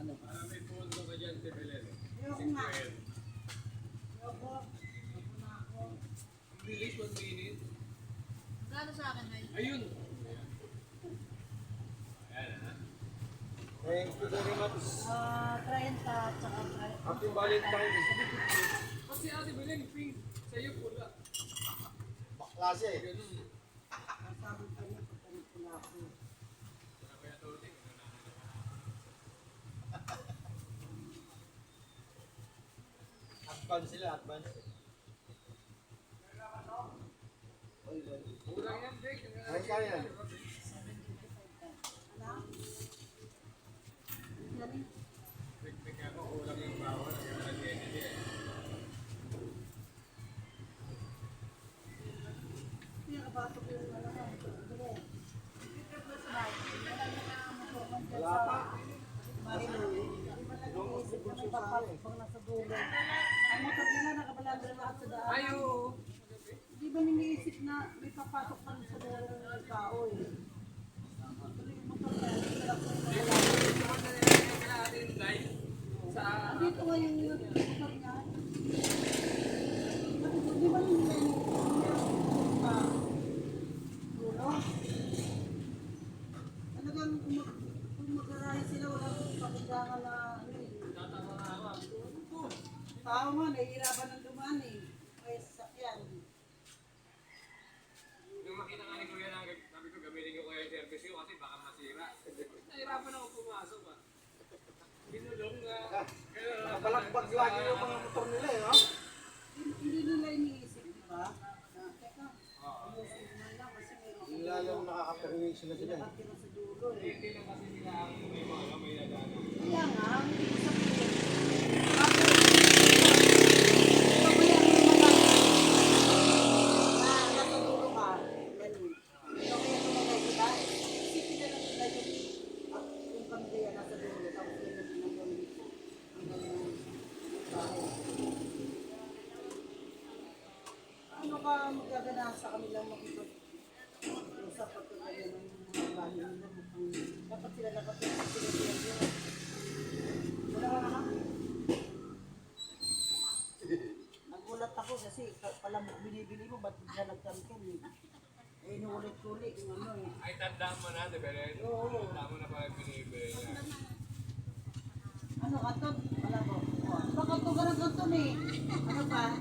Ano ba? Para may pundo ka dyan, Tibelen. Ayoko nga. Singkwel. Ayoko. Ayoko na ako. Bilis, 1 minute. Gano'n sa akin, May? Ayun. Ayan, ha? Thank you very much. 30 tsaka 30. Happy Valentine's. Kasi Ate Belen, pink. Sa'yo pula. Baklase. Ganun. Sabi ko niya, pagkanikula ako. Wala kaya tawag. Advance sila, advance. Kulang yan, Vic. Ay, kaya. Ano? Galing. Vic, ako, kulang yung bawal. Ang gano'n yan. Pinakabatok yung ano nga. Wala pa. Pag nasa dulo. Ang motor nila nakabalandra lahat sa daan. Ay, oo. Di ba niniisip na may papasok pa sa dulo ng tao eh. Tuloy yung motor na dito nga yung motor niya. Di ba nila yung dulo? Talagang kung mag-arahin sila, wala kong pakidangan na ano eh. Tao nga, nahihirapan ng dumaan eh. Kaya sasakyan. Yung makita nga ni Kuya na sabi ko gamitin ko kaya yung service ko kasi baka masira. Nahirapan ako pumasok ah. Binulong nga. Nakabalagbag lagi yung mga motor nila eh, no? Hindi nila iniisip, di ba? Na, teka, ayusin mo na lang kasi meron Hindi lang nakaka-permission na sila. nakatira sa dulo eh. Hindi na kasi nila ang may mga may nadaanan. Kaya nga, hindi ko sabihin. Nasa dulo ka, ganun. Ikaw kaya tumagay, di ba? Isipin na lang nila yung pamilya nasa dulo, tapos yun ang ginagawa dito. Hanggang yung bahay. Ano ka magagana sa kanilang makipag-usap at kagaya ng mga bahay nila? Mukhang dapat sila nakapagod sila. Wala ka naman. Nagulat ako kasi palamok binibili mo, ba't bigla nagkamkan eh? Eh, inuulit-ulit yung ano eh. Ay, tandaan mo na, di ba? Oo. Tandaan mo na pala binibili niya. Ano, katon? Wala ko. Baka ito ka ng katon eh. Ano ba?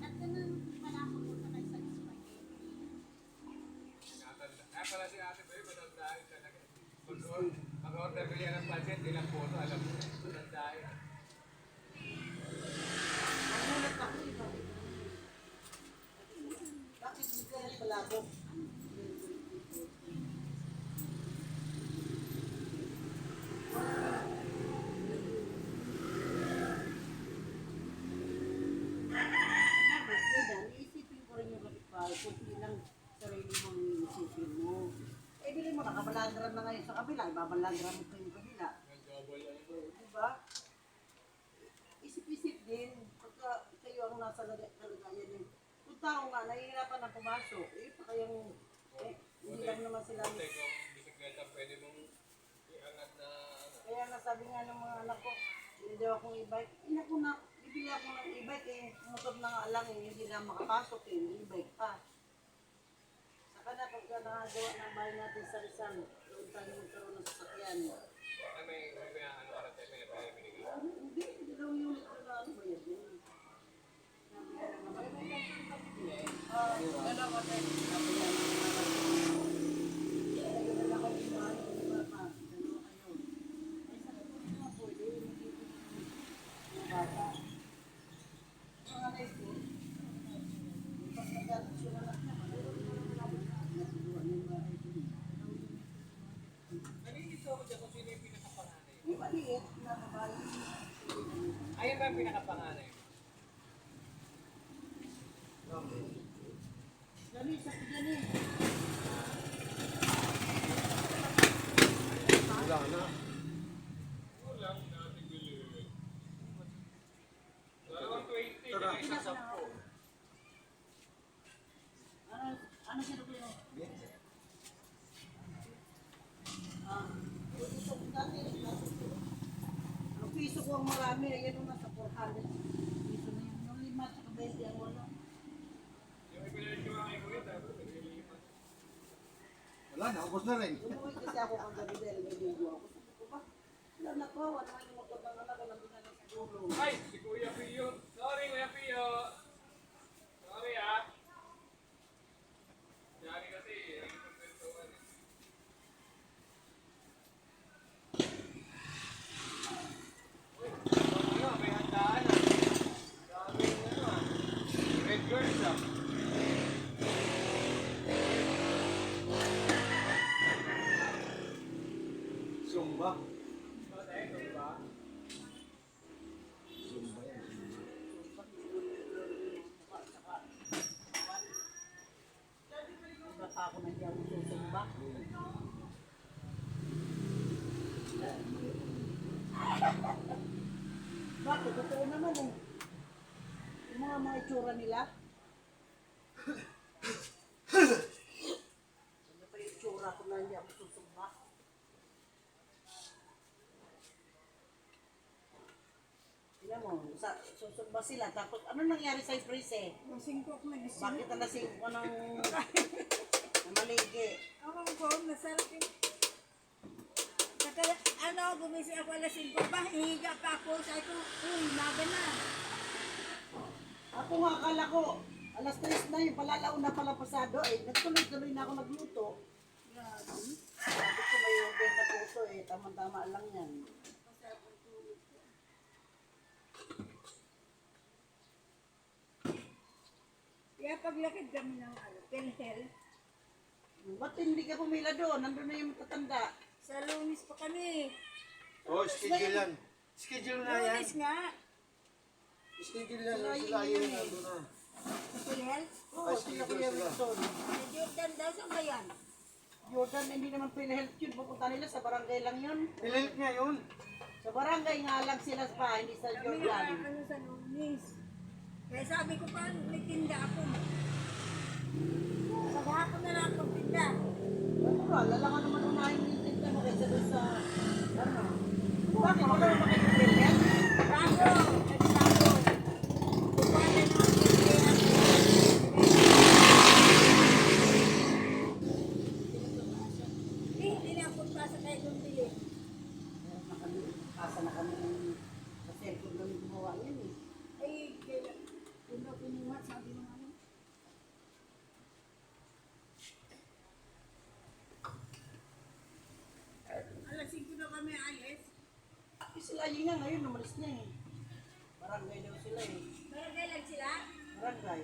At ganun pala ako punta kayo sa spaghetti. Kaya pala si Ate Bel, matandaan talaga. Pag-order ko yan ng pancit, ilang puto, alam mo. Matandaan. Nagulat ako eh. Bakit bigla nagbalabok? Iisipin ko rin yung kapitbahay kung ilang sarili mong iisipin mo. Eh, bilhin mo, nakabalandran na ngayon sa kabila, ibabalandran mo pa yung kabila. Nag-double lang. Diba? Isip-isip din, pagka kayo ang nasa kalagayan yun. Kung tao nga, nahihirapan na pumasok, eh, pa kayang, hindi lang naman sila. Kasi kung bisikleta pwede mong iangat na ano. Kaya nasabi nga ng mga anak ko, hindi daw akong e-bike. Ina ko na, bibili ako ng e-bike eh, motor na nga lang eh, hindi na makapasok eh, e-bike pa. Saka na pagka nakagawa ng bahay natin sa Rizal, doon tayo magkaroon ng sasakyan. Ay, may ano ka na tayo, may pinigil. Hindi daw yung ano ba yan? Dalawa tayo. Sabi nga ng mga anak ko, dalawa kayo yung bahay ko, diba, ma? Dalawa kayo. Ay, sabi ko, hindi naman pwede, hindi ko yung bata. Mga anak ko, pag nagdating sila na, nagagawa ng bahay ko. Nalilito ako dyan kung sino yung pinakapanganay. Yung maliit na babae. Ayun ba yung pinakapanganay? Dali, sakit dali. Wala na. Kulang natin bilhin. 220, isang 10. Ano sino ko yun? Ah, ito dati. ang marami, ayan yung nasa 400 piso na yun. Yung 5 at 20 ang wala. Yung ipinalit ko nga kay Kuya, tapos naglilipat. Wala, naubos na rin. Umuwi kasi ako kagabi dahil may video ako. Sabi ko ba, wala na ko, wala na yung magkabang anak, nandun na lang sa dulo. Ay, si Kuya Pio. Sorry, Kuya Pio. Sorry ah. Sorry kasi, ang pagkwentuhan eh. Uy, ano, may handaan ah. Daming ano ah. Red girls ah. Zumba. Ba, tayo, ba? Zumba yan. Iba pa ako nandiyan susumba. Bakit? Totoo naman eh. Yung mga itsura nila. Ano pa yung itsura ko na hindi ako susumba? Tingnan mo, susumba sila. Tapos ano nangyari sa Pris eh? Lasing ko ako nagising. Bakit nalasing ko ng maligi? Ako ko, masarap yung... Saka, ano, gumising ako alas 5 pa, hihiga pa ako. Sabi ko, uy, maga na. Ako nga akala ko, alas 3 na yung palalaw na pala pasado eh. Nagtuloy-tuloy na ako nagluto. Sabi ko may order na puso eh. Tama-tama lang yan. Masarap ang tulog ko. Kaya paglakad kami ng ano, Pelhel, Ba't hindi ka pumila doon? Nandun na yung matatanda. sa Lunis pa kami. Oh, schedule yan. Schedule na yan. Lunis nga. Schedule na yan. Sila yun nandun na. Sa Pelhel. Oo, sila Kuya Wilson. Sa Jordan daw, saan ba yan? Jordan, hindi naman PhilHealth yun. Pupunta nila sa barangay lang yun. Nilalit niya yun. Sa barangay nga lang sila pa, hindi sa Kami Jordan. nga, ano, sa Lunis. Kaya sabi ko pa, may tinda ako. Sa hapon na lang akong tinda. Ano ba? Lalangan naman unahin yung tinta mo kaysa doon sa, ano? Bakit wala naman kayo PhilHealth? Bago, nagbago. Kukuha na ng tinda ako. Hindi na ako pasa kayo bumili. Asa na kami ng sa cellphone doon gumawa yan eh. Ay, kaya, yun daw kumuha, sabi ng ano. Alas 5 na kami alis. Sila yun nga ngayon, umalis na eh. Barangay daw sila eh. Barangay lang sila. Barangay.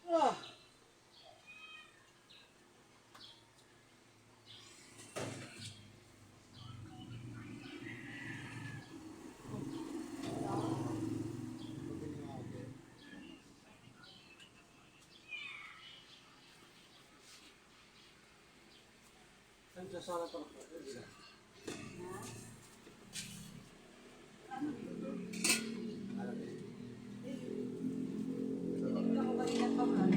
Oh. Nandiyan sana ito. Tinignan ko kanina pa man.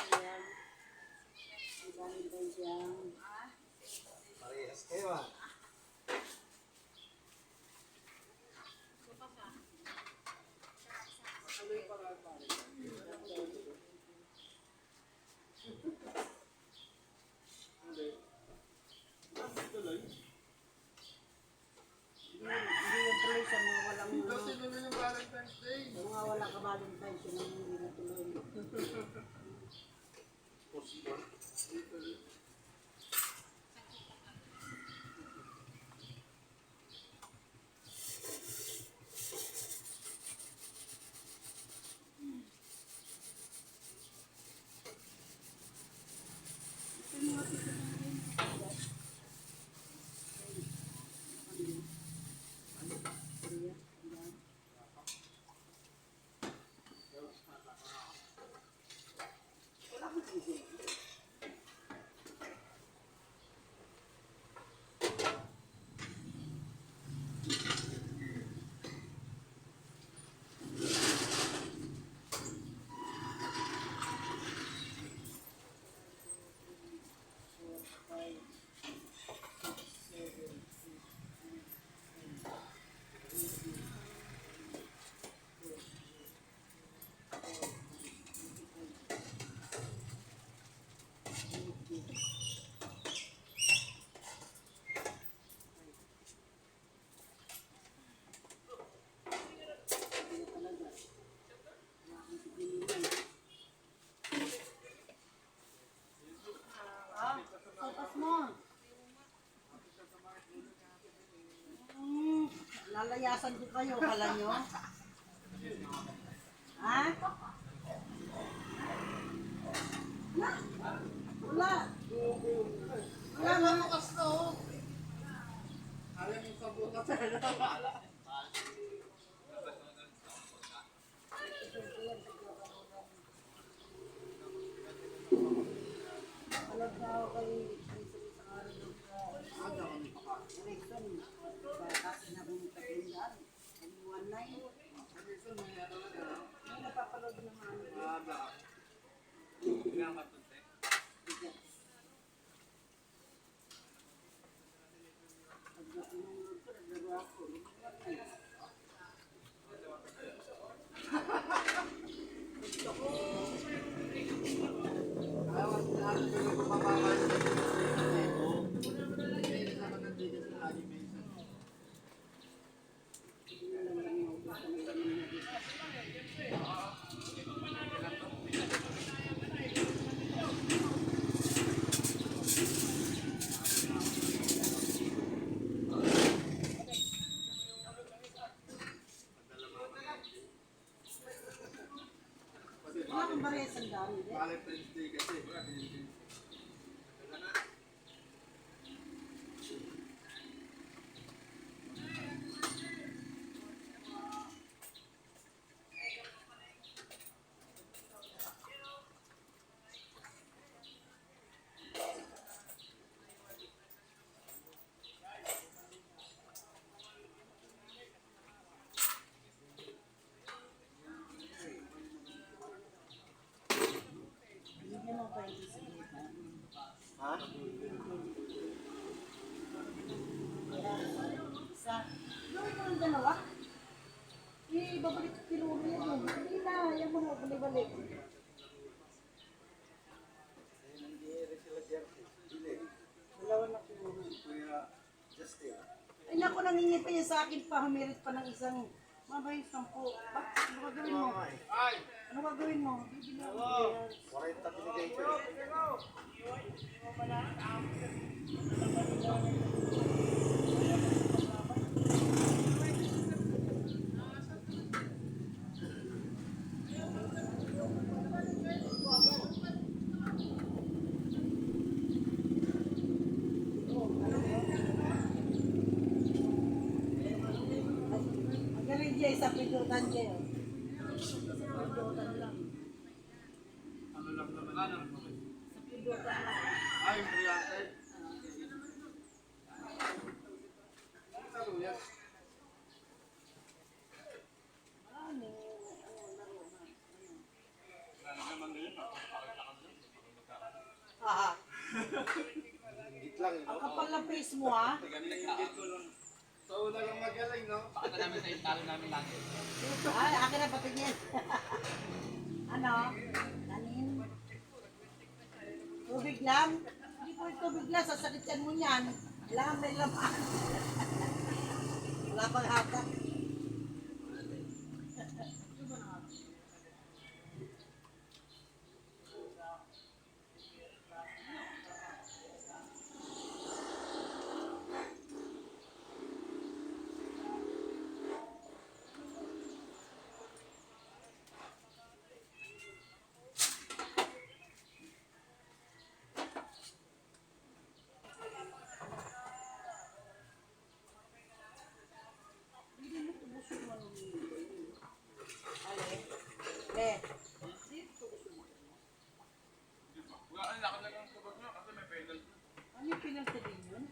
Ayan. Ang dami tayo dyan. Parehas kayo ah. Hindi yung tuloy sa mga walang sa mga walang ka-Valentine's yun ang hindi na tuloy. Sopas mo. Lalayasan ko kayo, kala nyo? Ha? Wala. Wala na. Alam na ako kay sa araw ng election. Kasi na kung kapindan. Kaniwan na yun. May napapalood naman. Nung ko, naglaro ako. Wala kang barya sa dami. Valentine's Day kasi. Bigyan mo pa yung isa. Ayaw mo na, balik-balik. Dalawa na kinuha. Kuya Justin. Ay naku, nangingipin niya sa akin pa, humirit pa ng isang, mama yung 10. Bakit? Ano gagawin mo? Ano gagawin mo? Bibili ako yan. 40 binigay ko. Magaling Jay sa pindutan Jay. Pindutan lang. Ano lang naman? Ano? Sa pindutan lang. Ay, brillante. Ano? Laro na. Ano naman din? Haha. Higit lang, Ang no? kapal ng face mo ha. Higit ko lang. Sa una lang magaling, no? Pakita namin sa talo namin lagi. Ay, akin na patingin. Ano? Kanin? Tubig lang? Hindi po yung tubig lang, sasakit yan mo niyan. Kailangan may laman. Wala pang hatak. Hindi mo tubusin mo nung Ale. Le. Wala, ang laki na lang sabag nyo kasi may penalty. Ano yung penalty din yun?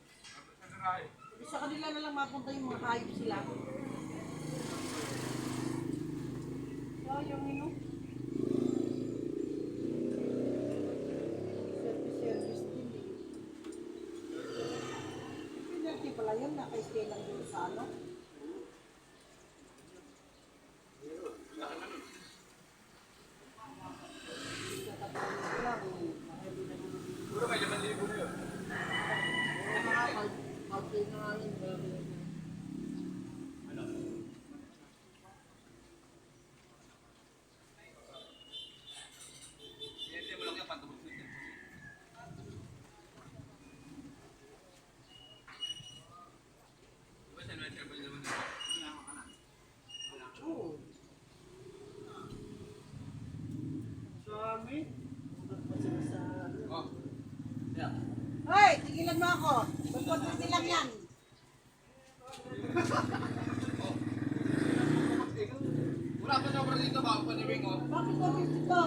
Sa Rai. Hindi sa kanila na lang mapunta yung mga hayop sila. Sayang yun, no? Service din eh. Penalty pala yun, naka-stay lang doon sa ano. Tatapos lang, mahali na naman. Puro may 5,000 na yun. Mag-play na nga yun. Hindi mo lang yung pantubos na yun. Diba sa Red Carbon naman yun? Kailangan ka na. Oo. Sa amin? Oh. Yeah. Hoy, tigilan mo ako. Magpapiti lang yan. Wala pa sobra dito ba? Panibing oh. Bakit ka rin dito?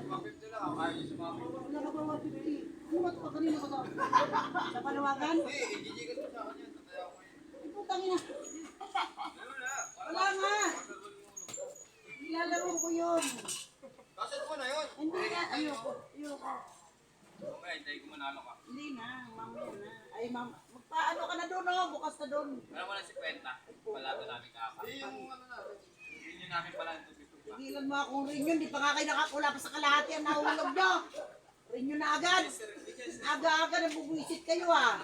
150 lang ako. Ayaw sa mami. Wala ka ba 150? Ano ba ito? Kanina ba ito? Sa panawagan? Hindi, igigigas mo sa akin yan. Tataya ko yun. Ay, putang ina. Ayun na. Wala nga. Nilalaro ko yun. Kasan ko na yun? Hindi na. Ayoko. Ayoko. Okay, hintayin ko manalo ka. Hindi na. Mamaya na. Ay, magpaano ka na doon, oh. Bukas na doon. Wala mo na 50. Palato namin kaka. Hindi yung ano na. Hindi nyo namin pala yung tubig pa. Tigilan mo akong rin yun. Di pa nga kayo nakakula pa sa kalahati ang nahulog nyo. Rin yun na agad. Aga-aga nabubwisit kayo ah.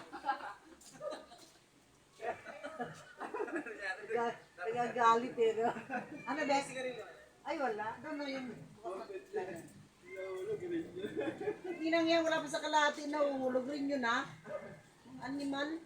Nagagalit eh. No? Ano Bes? Ay wala. Doon na yung Tinang yan, wala pa sa kalahati nahulog rin yun ah. Animal.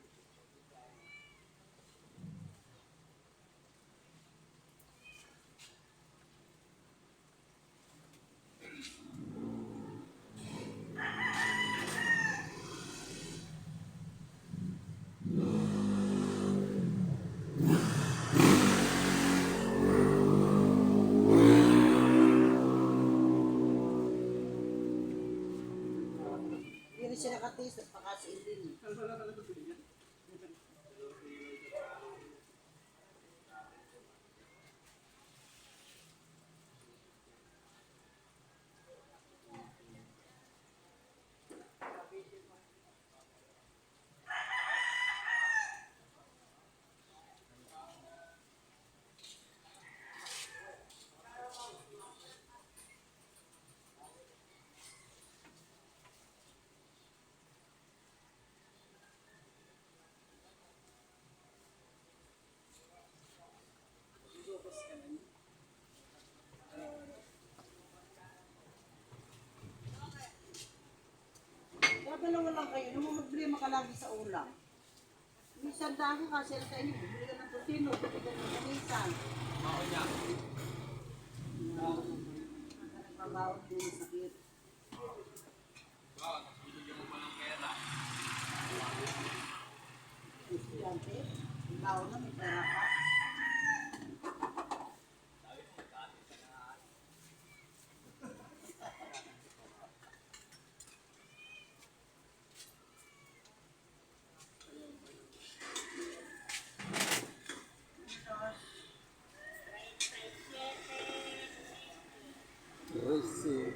Hindi rin siya nakataste at pakasiin din. lagi sa ulam. Minsan dahil kasi sa inyo, bibili ka ng tusino, bibili ka ng kanisan. Ako niya. Nagbabaon din yung sakit. Wow, bibigyan mo pa ng pera. Estudyante, ikaw na may pera ka.